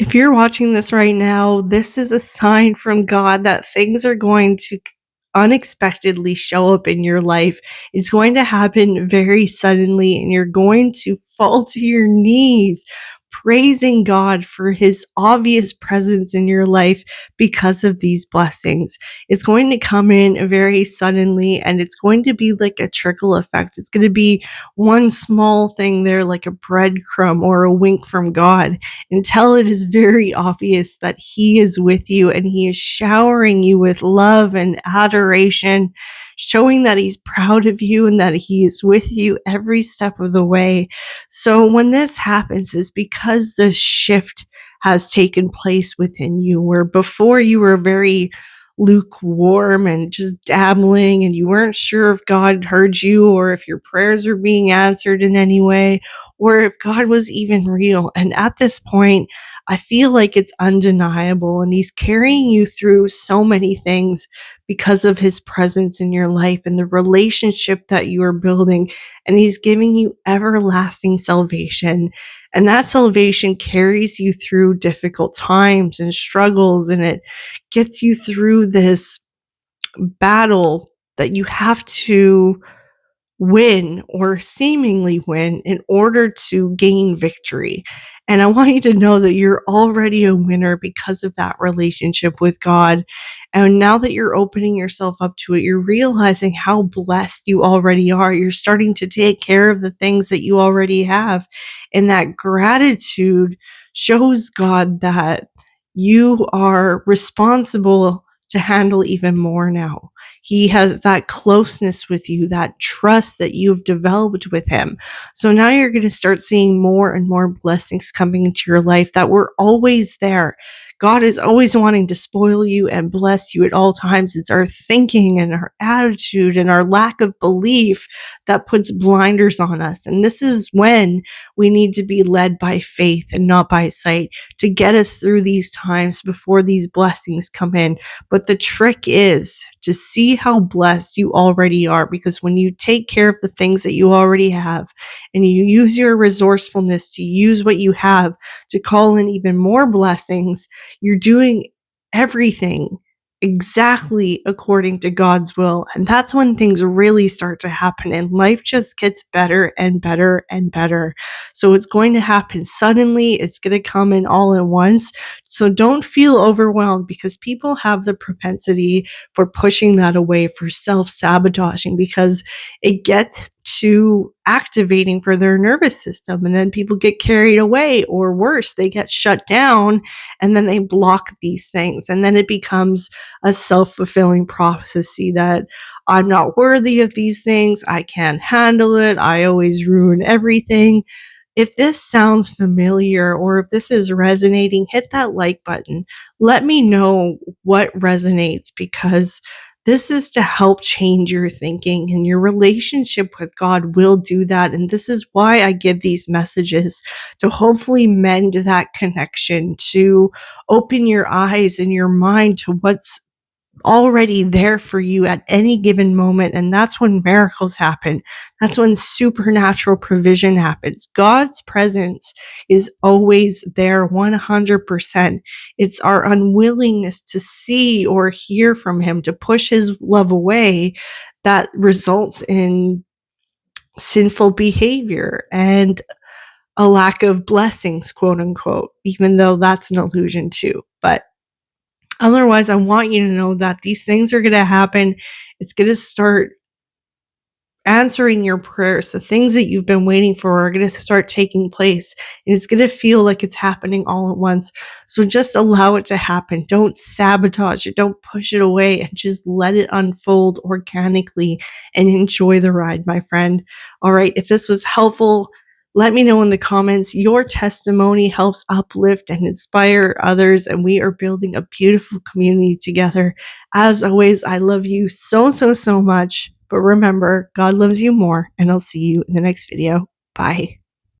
If you're watching this right now, this is a sign from God that things are going to unexpectedly show up in your life. It's going to happen very suddenly, and you're going to fall to your knees praising God for his obvious presence in your life because of these blessings. It's going to come in very suddenly, and it's going to be like a trickle effect. It's going to be one small thing there, like a breadcrumb or a wink from God, until it is very obvious that he is with you and he is showering you with love and adoration, showing that he's proud of you and that he is with you every step of the way. So when this happens, is because the shift has taken place within you, where before you were very lukewarm and just dabbling, and you weren't sure if God heard you or if your prayers were being answered in any way, or if God was even real. And at this point, I feel like it's undeniable, and he's carrying you through so many things because of his presence in your life and the relationship that you are building, and he's giving you everlasting salvation. And that salvation carries you through difficult times and struggles, and it gets you through this battle that you have to win or seemingly win in order to gain victory. And I want you to know that you're already a winner because of that relationship with God. And now that you're opening yourself up to it, you're realizing how blessed you already are. You're starting to take care of the things that you already have. And that gratitude shows God that you are responsible to handle even more now. He has that closeness with you, that trust that you've developed with him. So now you're going to start seeing more and more blessings coming into your life that were always there. God is always wanting to spoil you and bless you at all times. It's our thinking and our attitude and our lack of belief that puts blinders on us. And this is when we need to be led by faith and not by sight to get us through these times before these blessings come in. But the trick is to see how blessed you already are, because when you take care of the things that you already have and you use your resourcefulness to use what you have to call in even more blessings, you're doing everything exactly according to God's will. And that's when things really start to happen and life just gets better and better and better. So it's going to happen suddenly. It's going to come in all at once. So don't feel overwhelmed, because people have the propensity for pushing that away, for self-sabotaging, because it gets too activating for their nervous system. And then people get carried away, or worse, they get shut down, and then they block these things. And then it becomes a self-fulfilling prophecy that I'm not worthy of these things. I can't handle it. I always ruin everything. If this sounds familiar, or if this is resonating, hit that like button. Let me know what resonates, because this is to help change your thinking, and your relationship with God will do that. And this is why I give these messages, to hopefully mend that connection, to open your eyes and your mind to what's already there for you at any given moment. And that's when miracles happen. That's when supernatural provision happens. God's presence is always there 100%. It's our unwillingness to see or hear from him, to push his love away, that results in sinful behavior and a lack of blessings, quote unquote, even though that's an illusion too. But otherwise, I want you to know that these things are going to happen. It's going to start answering your prayers. The things that you've been waiting for are going to start taking place, and it's going to feel like it's happening all at once. So just allow it to happen. Don't sabotage it. Don't push it away, and just let it unfold organically and enjoy the ride, my friend. All right. If this was helpful, let me know in the comments. Your testimony helps uplift and inspire others, and we are building a beautiful community together. As always, I love you so, so, so much. But remember, God loves you more, and I'll see you in the next video. Bye.